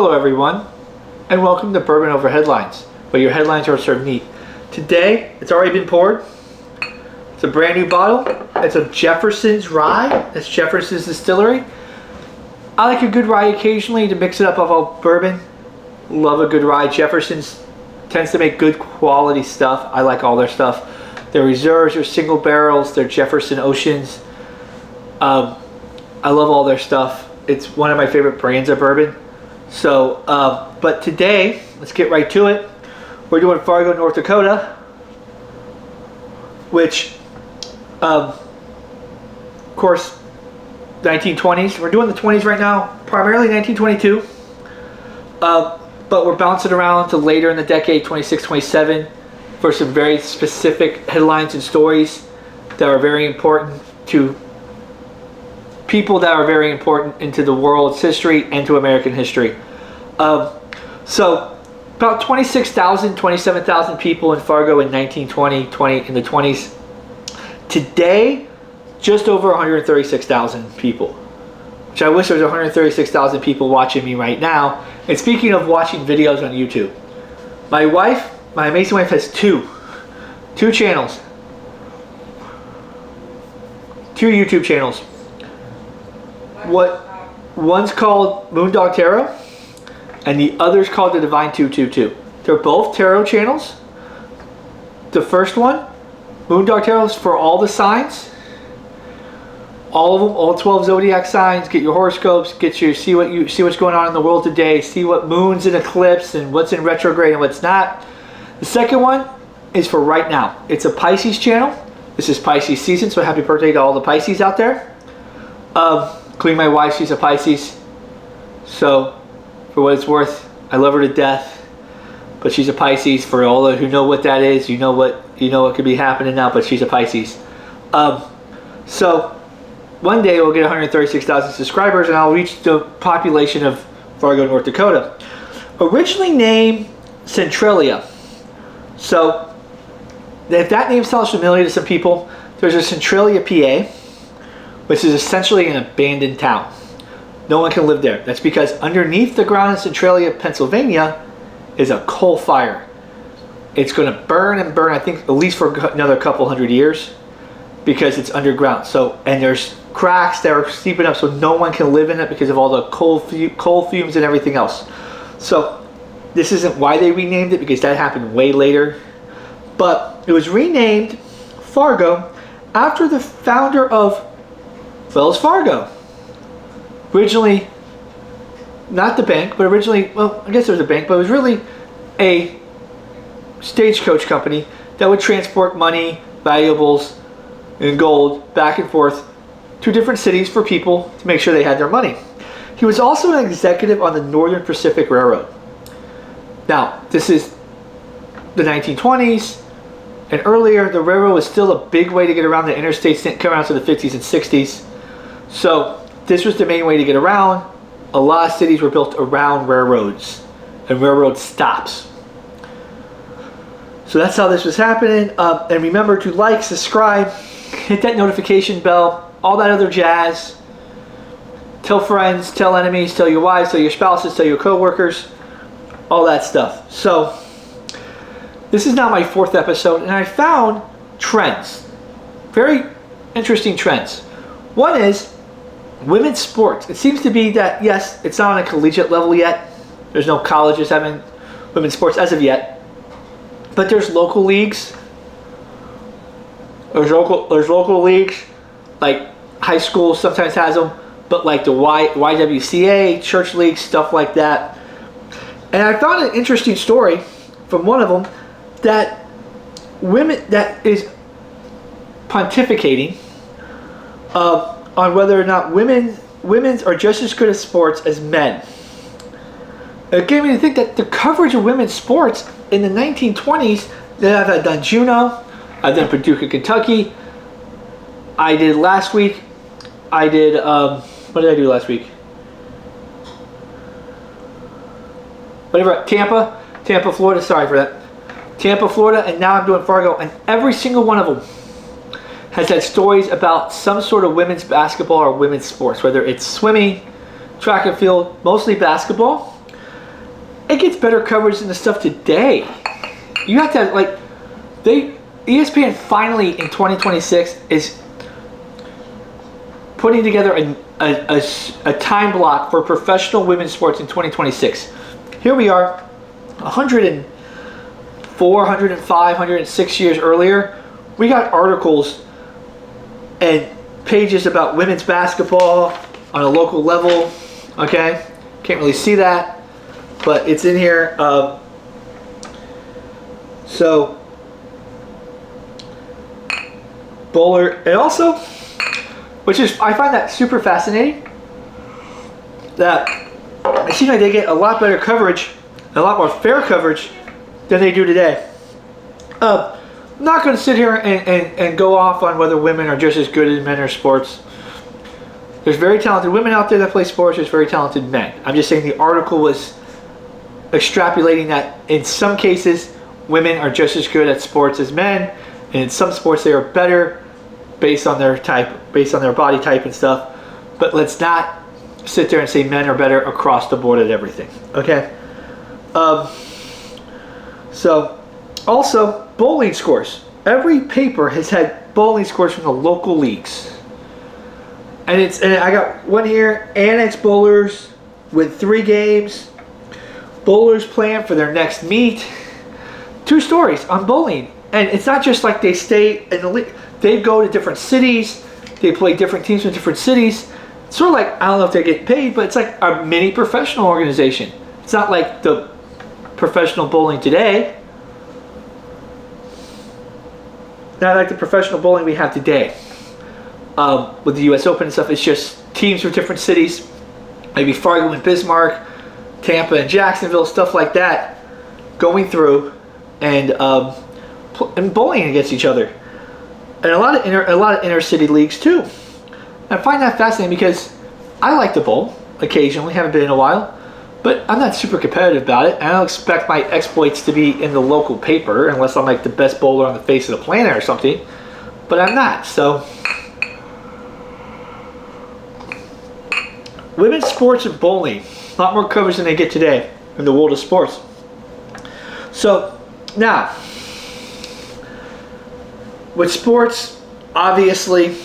Hello everyone, and welcome to Bourbon Over Headlines, where your headlines are served neat. Today, it's already been poured. It's a brand new bottle. It's a Jefferson's rye. That's Jefferson's distillery. I like a good rye occasionally to mix it up with all bourbon. Love a good rye. Jefferson's tends to make good quality stuff. I like all their stuff. Their reserves, their single barrels, their Jefferson Oceans. I love all their stuff. It's one of my favorite brands of bourbon. So, but today, let's get right to it. We're doing Fargo, North Dakota, which, of course, 1920s. We're doing the 20s right now, primarily 1922. But we're bouncing around to later in the decade, 26, 27, for some very specific headlines and stories that are very important to people that are very important into the world's history and to American history. So about 26,000, 27,000 people in Fargo in 1920, in the 20s. Today, just over 136,000 people, which I wish there was 136,000 people watching me right now. And speaking of watching videos on YouTube, my wife, my amazing wife, has two channels, two YouTube channels. One's called Moondog Tarot, and the other's called The Divine 222. They're both tarot channels. The first one, Moondog Tarot, is for all the signs, all of them, all 12 zodiac signs. Get your horoscopes, see what's going on in the world today, see what moon's in eclipse and what's in retrograde and what's not. The second one is for right now. It's a Pisces channel. This is Pisces season, so happy birthday to all the Pisces out there. Including my wife, she's a Pisces. So, for what it's worth, I love her to death. But she's a Pisces. For all who know what that is, you know what could be happening now. But she's a Pisces. So, one day we'll get 136,000 subscribers, and I'll reach the population of Fargo, North Dakota. Originally named Centralia. So, if that name sounds familiar to some people, there's a Centralia, PA, which is essentially an abandoned town. No one can live there. That's because underneath the ground in Centralia, Pennsylvania, is a coal fire. It's going to burn and burn, I think, at least for another couple hundred years, because it's underground. So, and there's cracks that are steeping up, so no one can live in it because of all the coal fumes and everything else. So, this isn't why they renamed it, because that happened way later. But it was renamed Fargo after the founder of Wells Fargo. Originally, not the bank, but originally, well, I guess there was a bank, but it was really a stagecoach company that would transport money, valuables, and gold back and forth to different cities for people to make sure they had their money. He was also an executive on the Northern Pacific Railroad. Now, this is the 1920s, and earlier, the railroad was still a big way to get around. The interstates didn't come around to the 50s and 60s. So this was the main way to get around. A lot of cities were built around railroads and railroad stops. So that's how this was happening. And remember to like, subscribe, hit that notification bell, all that other jazz. Tell friends, tell enemies, tell your wives, tell your spouses, tell your co-workers, all that stuff. So this is now my 4th episode, and I found trends. Very interesting trends. One is women's sports. It seems to be that, yes, it's not on a collegiate level yet. There's no colleges having women's sports as of yet. But there's local leagues. There's local leagues, like high school sometimes has them, but like the YWCA, church leagues, stuff like that. And I found an interesting story from one of them that is pontificating on whether or not women's are just as good at sports as men. It gave me to think that the coverage of women's sports in the 1920s, that I've done Juneau, I've done Paducah, Kentucky, I did last week, what did I do last week? Whatever, Tampa, Florida, sorry for that. Tampa, Florida, and now I'm doing Fargo, and every single one of them has had stories about some sort of women's basketball or women's sports, whether it's swimming, track and field, mostly basketball. it gets better coverage than the stuff today. You have to have, like, ESPN finally in 2026 is putting together a time block for professional women's sports in 2026. Here we are, 104, 105, 106 years earlier. We got articles and pages about women's basketball on a local level. Okay, can't really see that, but it's in here. So bowler, and also, which is, I find that super fascinating, that it seems like they get a lot better coverage, a lot more fair coverage than they do today. I'm not going to sit here and go off on whether women are just as good as men in sports. There's very talented women out there that play sports. There's very talented men. I'm just saying the article was extrapolating that in some cases women are just as good at sports as men, and in some sports they are better based on their type, based on their body type and stuff. But let's not sit there and say men are better across the board at everything. Okay. So also bowling scores. Every paper has had bowling scores from the local leagues. And I got one here, Annex Bowlers with 3 games. Bowlers plan for their next meet. 2 stories on bowling. And it's not just like they stay in the league. They go to different cities. They play different teams in different cities. It's sort of like, I don't know if they get paid, but it's like a mini professional organization. It's not like the professional bowling today. Not like the professional bowling we have today. With the US Open and stuff, it's just teams from different cities. Maybe Fargo and Bismarck, Tampa and Jacksonville, stuff like that, going through and bowling against each other. And a lot of inner city leagues too. I find that fascinating because I like to bowl occasionally, haven't been in a while, but I'm not super competitive about it. I don't expect my exploits to be in the local paper unless I'm like the best bowler on the face of the planet or something, but I'm not. So women's sports and bowling, a lot more coverage than they get today in the world of sports. So now, with sports, obviously,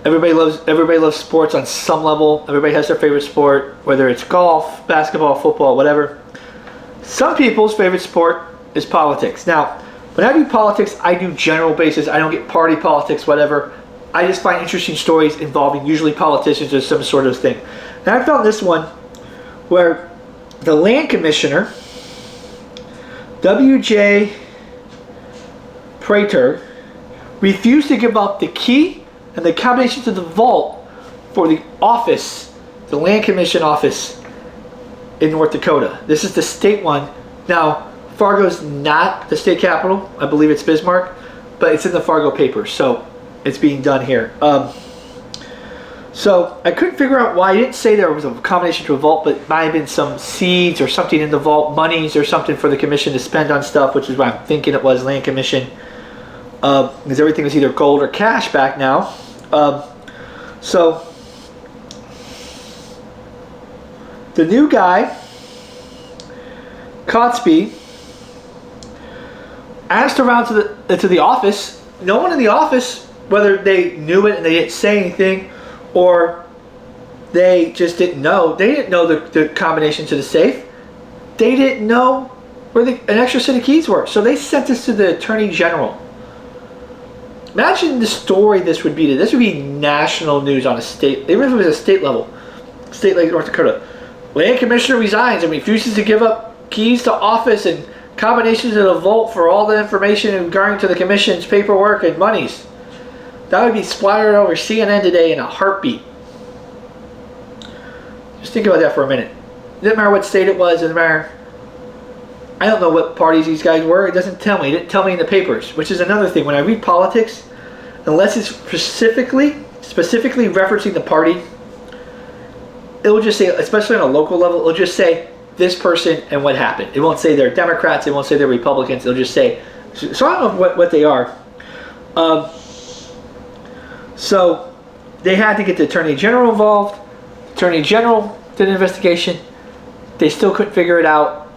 everybody loves sports on some level. Everybody has their favorite sport, whether it's golf, basketball, football, whatever. Some people's favorite sport is politics. Now, when I do politics, I do general basis. I don't get party politics, whatever. I just find interesting stories involving usually politicians or some sort of thing. And I found this one where the land commissioner, W.J. Prater, refused to give up the key and the combination to the vault for the office, the land commission office in North Dakota. This is the state one. Now, Fargo's not the state capital. I believe it's Bismarck, but it's in the Fargo paper, so it's being done here. So I couldn't figure out why. I didn't say there was a combination to a vault, but it might have been some seeds or something in the vault, monies or something for the commission to spend on stuff, which is why I'm thinking it was land commission. Because everything is either gold or cash back now. So the new guy, Kotsby, asked around to the office. No one in the office, whether they knew it and they didn't say anything, or they just didn't know. They didn't know the combination to the safe. They didn't know where an extra set of keys were. So they sent this to the Attorney General. Imagine the story this would be. This would be national news on a state, even if it was a state level. State like North Dakota. Land commissioner resigns and refuses to give up keys to office and combinations of the vault for all the information regarding to the commission's paperwork and monies. That would be splattered over CNN today in a heartbeat. Just think about that for a minute. It didn't matter what state it was. It didn't matter. I don't know what parties these guys were. It doesn't tell me. It didn't tell me in the papers, which is another thing. When I read politics, unless it's specifically referencing the party, it will just say, especially on a local level, it will just say this person and what happened. It won't say they're Democrats. It won't say they're Republicans. It'll just say, so I don't know what they are. So they had to get the Attorney General involved. Attorney General did an investigation. they still couldn't figure it out.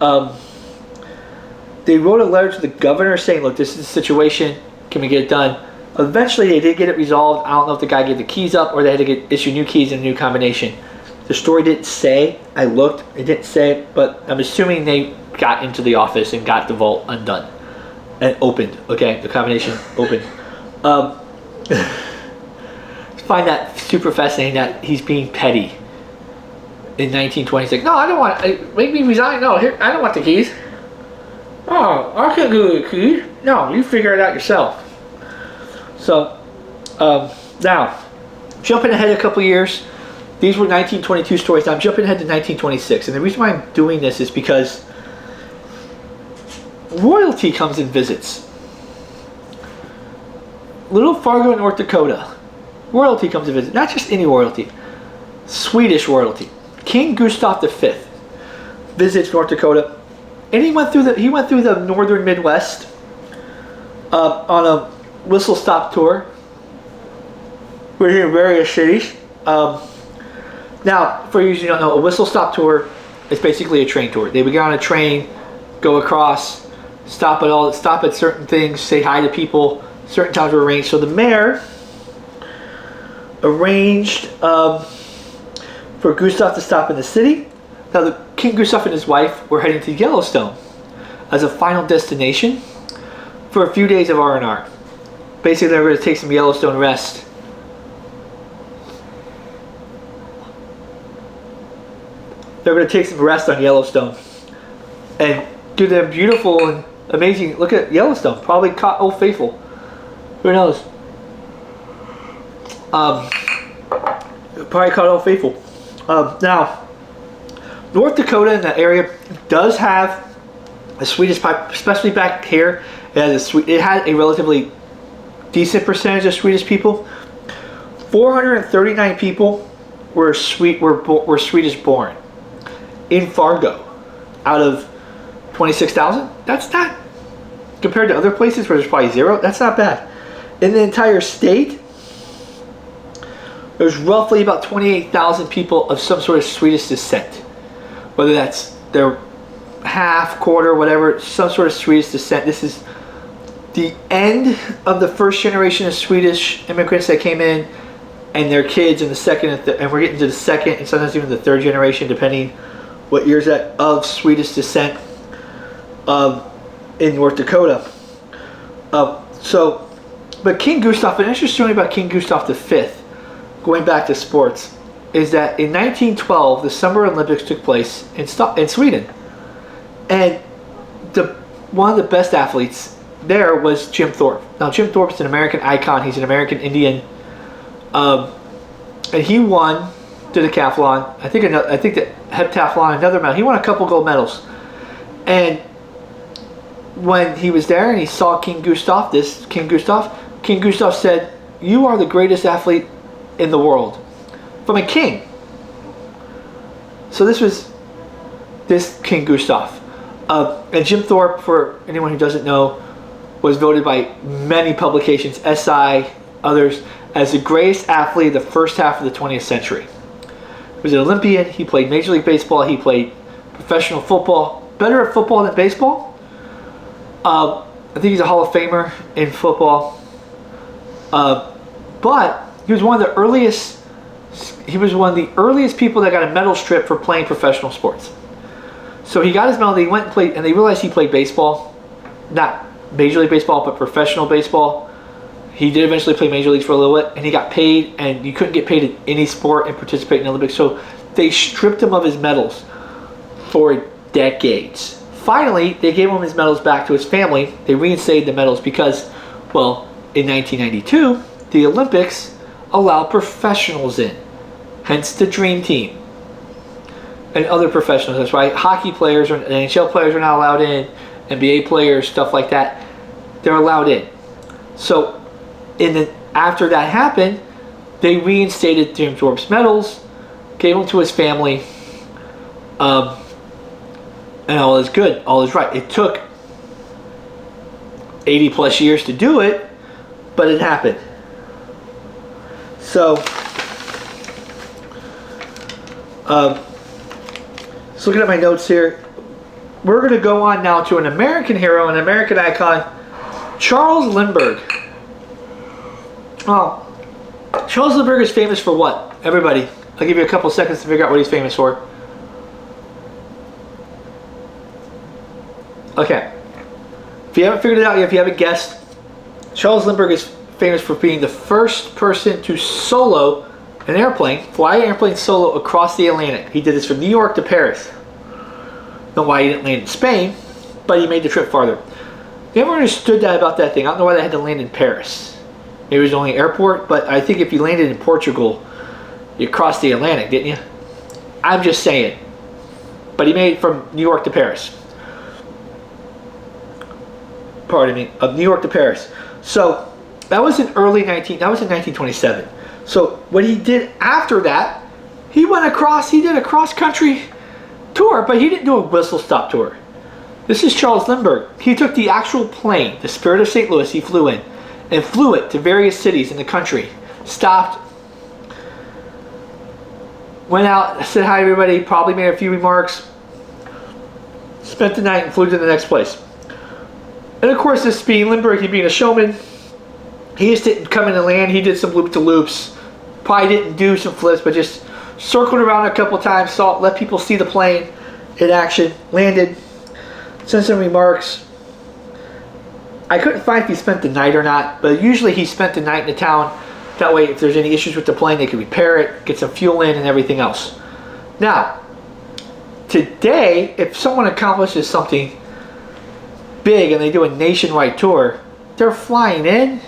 They wrote a letter to the governor saying, look, this is the situation. Can we get it done? Eventually, they did get it resolved. I don't know if the guy gave the keys up or they had to issue new keys and a new combination. The story didn't say. I looked. It didn't say. But I'm assuming they got into the office and got the vault undone and opened. Okay, the combination opened. Find that super fascinating that he's being petty. In 1920, he's like, no, I don't want. Make me resign. No, here, I don't want the keys. Oh, I can't give you the keys. No, you figure it out yourself. So, now, jumping ahead a couple years, these were 1922 stories. Now I'm jumping ahead to 1926, and the reason why I'm doing this is because royalty comes and visits. Little Fargo, North Dakota, royalty comes and visits. Not just any royalty, Swedish royalty. King Gustav V visits North Dakota, and he went through the northern Midwest on a whistle-stop tour. We're here in various cities. Now, for you who don't know, a whistle-stop tour is basically a train tour. They would get on a train, go across, stop at certain things, say hi to people. Certain times were arranged. So the mayor arranged for Gustav to stop in the city. Now, the King Gustav and his wife were heading to Yellowstone as a final destination for a few days of R&R. Basically, they were going to take some Yellowstone rest. They're going to take some rest on Yellowstone and do the beautiful and amazing. Look at Yellowstone. Probably caught Old Faithful. Who knows? Probably caught Old Faithful. Now, North Dakota in that area does have a Swedish pipe, especially back here. It had a relatively decent percentage of Swedish people. 439 people were Swedish born in Fargo out of 26,000. That's not, compared to other places where there's probably zero, that's not bad. In the entire state, there's roughly about 28,000 people of some sort of Swedish descent. Whether that's their half, quarter, whatever, some sort of Swedish descent. This is the end of the first generation of Swedish immigrants that came in, and their kids in the second, and we're getting to the second and sometimes even the third generation, depending what year's that, of Swedish descent in North Dakota. But King Gustav, an interesting story about King Gustav V, going back to sports, is that in 1912, the Summer Olympics took place in Sweden. And one of the best athletes there was Jim Thorpe. Now, Jim Thorpe's an American icon. He's an American Indian. And he won the decathlon. I think the heptathlon, another medal. He won a couple gold medals. And when he was there and he saw King Gustav said, "You are the greatest athlete in the world," from a king. So this was this King Gustav. And Jim Thorpe, for anyone who doesn't know, was voted by many publications, SI, others, as the greatest athlete of the first half of the 20th century. He was an Olympian. He played Major League Baseball. He played professional football. Better at football than baseball. I think he's a Hall of Famer in football. But he was one of the earliest. He was one of the earliest people that got a medal strip for playing professional sports. So he got his medal. He went and played, and they realized he played baseball, not Major League Baseball, but professional baseball. He did eventually play Major Leagues for a little bit, and he got paid, and you couldn't get paid in any sport and participate in the Olympics. So they stripped him of his medals for decades. Finally, they gave him his medals back to his family. They reinstated the medals because, well, in 1992, the Olympics allowed professionals in, hence the Dream Team and other professionals. That's why hockey players and NHL players are not allowed in, NBA players, stuff like that, they're allowed in. So after that happened, they reinstated Jim Thorpe's medals, gave them to his family, and all is good, all is right. It took 80 plus years to do it, but it happened. Just looking at my notes here. We're going to go on now to an American hero, an American icon, Charles Lindbergh. Well, Charles Lindbergh is famous for what? Everybody, I'll give you a couple seconds to figure out what he's famous for. Okay. If you haven't figured it out yet, if you haven't guessed, Charles Lindbergh is famous for being the first person to solo an airplane, fly an airplane solo across the Atlantic. He did this from New York to Paris. Don't know why he didn't land in Spain, but he made the trip farther. Never understood that about that thing. I don't know why they had to land in Paris. Maybe it was the only airport, but I think if you landed in Portugal, you crossed the Atlantic, didn't you? I'm just saying. But he made it from New York to Paris. Pardon me, of New York to Paris. So that was in 1927. So what he did after that, he did a cross-country tour, but he didn't do a whistle-stop tour. This is Charles Lindbergh. He took the actual plane, the Spirit of St. Louis, he flew in, and flew it to various cities in the country. Stopped, went out, said hi to everybody, probably made a few remarks, spent the night and flew to the next place. And of course, this being Lindbergh, he being a showman, he just didn't come in and land. He did some loop-to-loops. Probably didn't do some flips, but just circled around a couple times, let people see the plane in action, landed, sent some remarks. I couldn't find if he spent the night or not, but usually he spent the night in the town. That way, if there's any issues with the plane, they could repair it, get some fuel in, and everything else. Now, today, if someone accomplishes something big and they do a nationwide tour, they're flying in,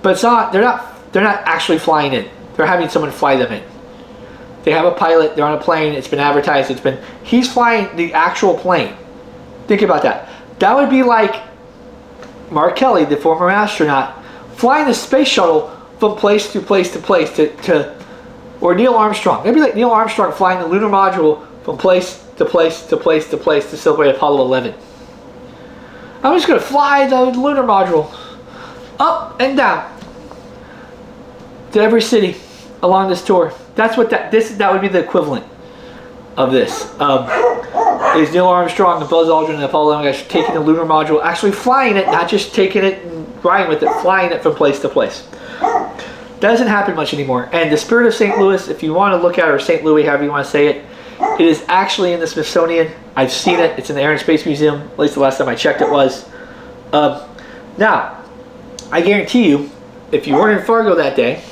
but it's not. They're not actually flying in. They're having someone fly them in. They have a pilot. They're on a plane. It's been advertised. He's flying the actual plane. Think about that. That would be like Mark Kelly, the former astronaut, flying the space shuttle from place to place to place or Neil Armstrong. Maybe like Neil Armstrong flying the lunar module from place to place to place to place to celebrate Apollo 11. I'm just going to fly the lunar module up and down to every city along this tour. That's what that would be the equivalent of this. Is Neil Armstrong and Buzz Aldrin and Apollo 11 guys taking the lunar module, actually flying it, not just taking it and riding with it, flying it from place to place. That doesn't happen much anymore. And the Spirit of St. Louis, if you want to look at it, or St. Louis, however you want to say it, it is actually in the Smithsonian. I've seen it. It's in the Air and Space Museum. At least the last time I checked it was. Now, I guarantee you, if you weren't in Fargo that day,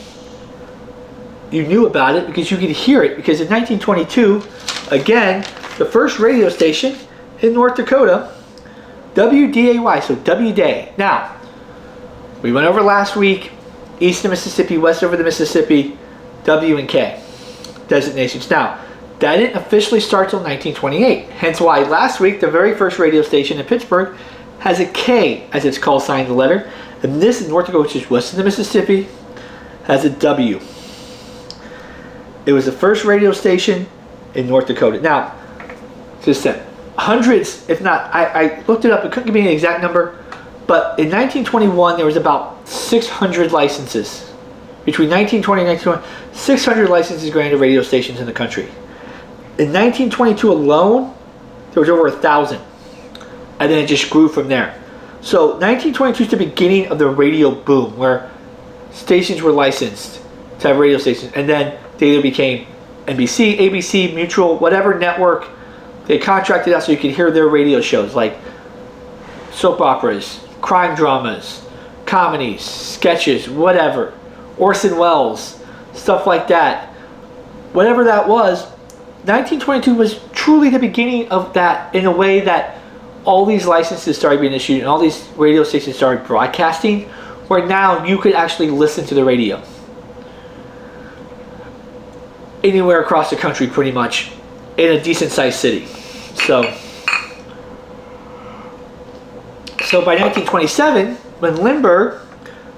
you knew about it because you could hear it. Because in 1922, again, the first radio station in North Dakota, WDAY, so W-Day. Now, we went over last week, east of Mississippi, west over the Mississippi, W and K designations. Now, that didn't officially start till 1928. Hence why last week, the very first radio station in Pittsburgh has a K as its call sign, the letter. And this in North Dakota, which is west of the Mississippi, has a W. It was the first radio station in North Dakota. Now, just said hundreds, if not, I looked it up, it couldn't give me an exact number, but in 1921 there was about 600 licenses. Between 1920 and 1921, 600 licenses granted to radio stations in the country. In 1922 alone, there was over 1,000. And then it just grew from there. So 1922 is the beginning of the radio boom, where stations were licensed to have radio stations. And then they either became NBC, ABC, Mutual, whatever network. They contracted out so you could hear their radio shows, like soap operas, crime dramas, comedies, sketches, whatever. Orson Welles, stuff like that. Whatever that was, 1922 was truly the beginning of that, in a way that all these licenses started being issued and all these radio stations started broadcasting, where now you could actually listen to the radio anywhere across the country, pretty much, in a decent sized city. So by 1927, when Lindbergh,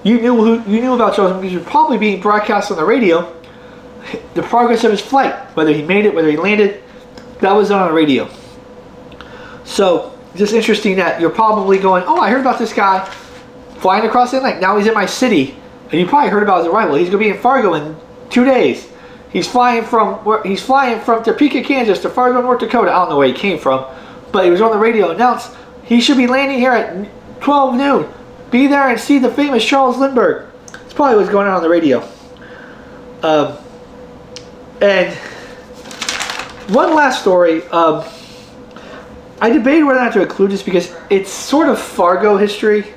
you knew about Charles because he was probably being broadcast on the radio, the progress of his flight, whether he made it, whether he landed, that was on the radio. So just interesting that you're probably going, oh, I heard about this guy flying across the Atlantic. Now he's in my city, and you probably heard about his arrival. He's going to be in Fargo in 2 days. He's flying from Topeka, Kansas to Fargo, North Dakota. I don't know where he came from, but he was on the radio announced he should be landing here at 12 noon. Be there and see the famous Charles Lindbergh. That's probably what's going on the radio. And one last story. I debated whether or not to include this because it's sort of Fargo history,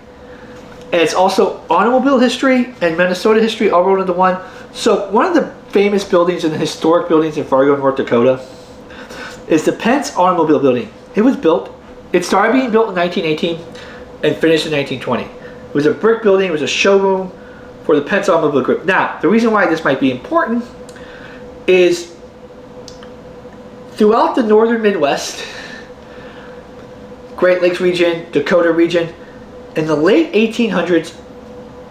and it's also automobile history and Minnesota history all rolled into one. So one of the famous buildings and historic buildings in Fargo, North Dakota is the Pence Automobile Building. It started being built in 1918 and finished in 1920. It was a brick building. It was a showroom for the Pence Automobile Group. Now, the reason why this might be important is throughout the northern Midwest, Great Lakes region, Dakota region, in the late 1800s,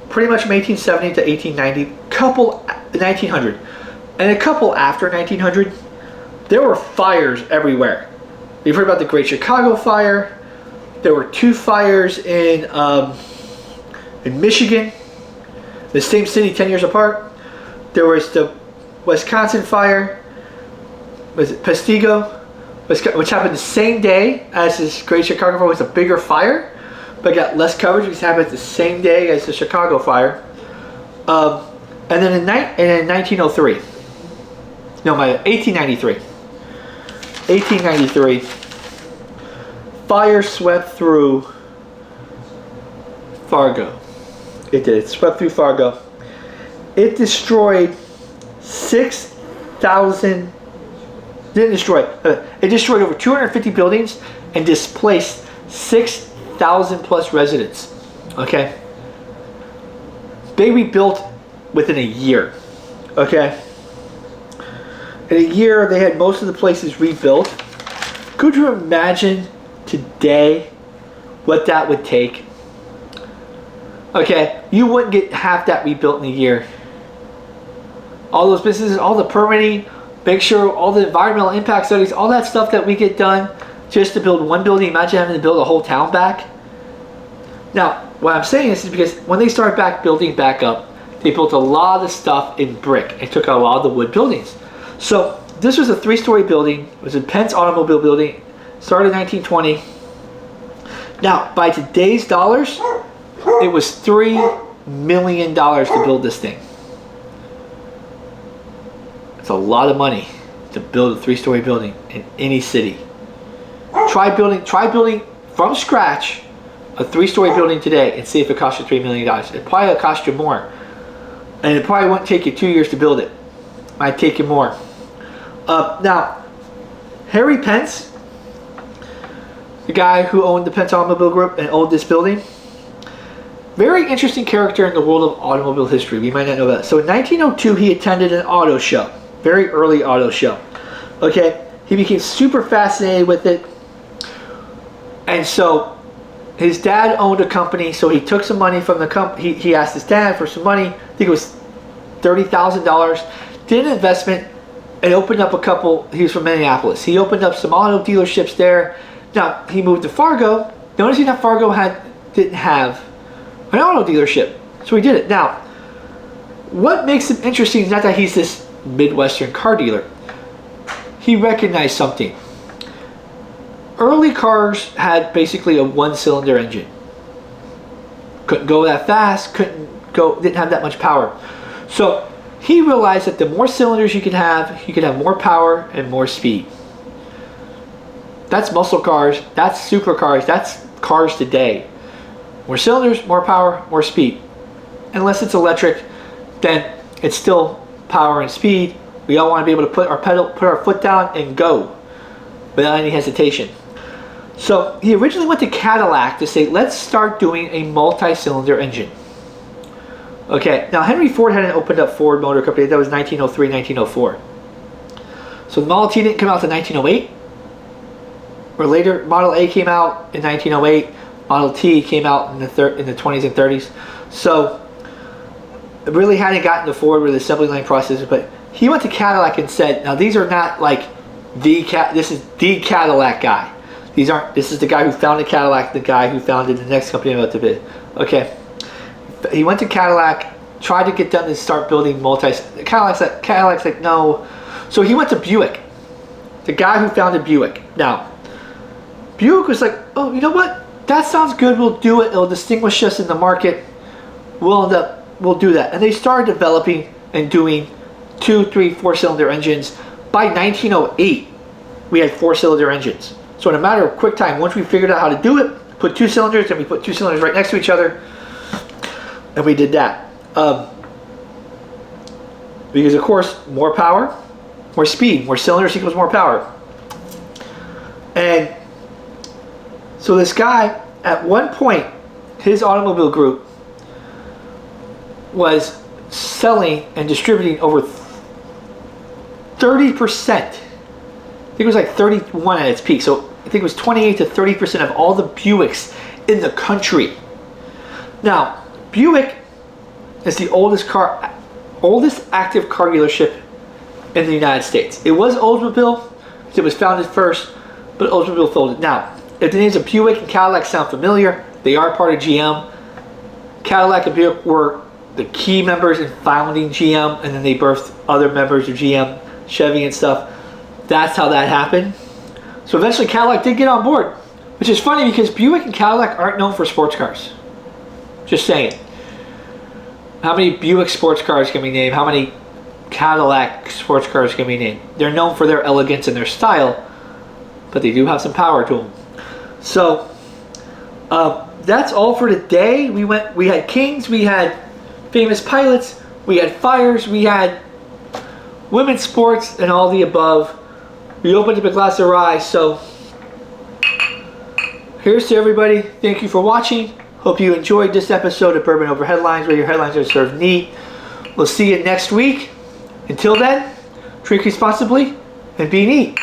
pretty much from 1870 to 1890, 1900, and a couple after 1900, there were fires everywhere. You've heard about the Great Chicago Fire. There were 2 fires in Michigan, the same city 10 years apart. There was the Wisconsin Fire, was it Pestigo, which happened the same day as this Great Chicago Fire. Was a bigger fire, but got less coverage because it happened the same day as the Chicago Fire. And then in 1903, no, 1893, fire swept through Fargo. It did. It swept through Fargo. It destroyed 6,000. Didn't destroy. It destroyed over 250 buildings and displaced 6,000 plus residents. Okay. They rebuilt within a year. Okay. In a year, they had most of the places rebuilt. Could you imagine today what that would take? Okay, you wouldn't get half that rebuilt in a year. All those businesses, all the permitting, make sure all the environmental impact studies, all that stuff that we get done just to build one building. Imagine having to build a whole town back. Now, what I'm saying is because when they started building back up, they built a lot of stuff in brick and took out a lot of the wood buildings. So this was a 3-story building. It was a Pence Automobile Building. Started in 1920. Now, by today's dollars, it was $3 million to build this thing. It's a lot of money to build a 3-story building in any city. Try building from scratch a 3-story building today and see if it costs you $3 million. It probably will cost you more. And it probably won't take you 2 years to build it. It might take you more. Now, Harry Pence, the guy who owned the Pence Automobile Group and owned this building, very interesting character in the world of automobile history. We might not know that. So in 1902, he attended an auto show. Very early auto show. Okay, he became super fascinated with it. And so his dad owned a company, so he took some money from the company. He asked his dad for some money. I think it was $30,000. Did an investment and opened up a couple. He was from Minneapolis. He opened up some auto dealerships there. Now, he moved to Fargo. Noticing that Fargo didn't have an auto dealership. So he did it. Now, what makes him interesting is not that he's this Midwestern car dealer. He recognized something. Early cars had basically a 1-cylinder engine. Couldn't go that fast, didn't have that much power. So he realized that the more cylinders you could have more power and more speed. That's muscle cars, that's supercars, that's cars today. More cylinders, more power, more speed. Unless it's electric, then it's still power and speed. We all want to be able to put our foot down and go without any hesitation. So he originally went to Cadillac to say, let's start doing a multi-cylinder engine. Okay, now Henry Ford hadn't opened up Ford Motor Company. That was 1903, 1904. So the Model T didn't come out to 1908. Or later, Model A came out in 1908. Model T came out in the 20s and 30s. So it really hadn't gotten to Ford with the assembly line process. But he went to Cadillac and said, now these are not like this is the Cadillac guy. This is the guy who founded Cadillac, the guy who founded the next company I'm about to bid. Okay. He went to Cadillac tried to get them to start building Cadillac's like, no. So he went to Buick, the guy who founded Buick. Now, Buick was like, oh, you know what? That sounds good. We'll do it. It'll distinguish us in the market. We'll do that. And they started developing and doing 2, 3, 4-cylinder engines. By 1908, we had 4-cylinder engines. So in a matter of quick time, once we figured out how to do it, put 2 cylinders, and we put 2 cylinders right next to each other, and we did that. Because of course, more power, more speed, more cylinders equals more power. And so this guy, at one point, his automobile group was selling and distributing over 30%. I think it was like 31 at its peak. So I think it was 28 to 30% of all the Buicks in the country. Now, Buick is the oldest active car dealership in the United States. It was Oldsmobile, it was founded first, but Oldsmobile folded. Now, if the names of Buick and Cadillac sound familiar, they are part of GM. Cadillac and Buick were the key members in founding GM, and then they birthed other members of GM, Chevy and stuff. That's how that happened. So eventually Cadillac did get on board, which is funny because Buick and Cadillac aren't known for sports cars. Just saying. How many Buick sports cars can we name? How many Cadillac sports cars can we name? They're known for their elegance and their style, but they do have some power to them. So that's all for today. We had kings, we had famous pilots, we had fires, we had women's sports, and all the above. We opened up a glass of rye. So here's to everybody. Thank you for watching. Hope you enjoyed this episode of Bourbon Over Headlines, where your headlines are served neat. We'll see you next week. Until then, drink responsibly and be neat.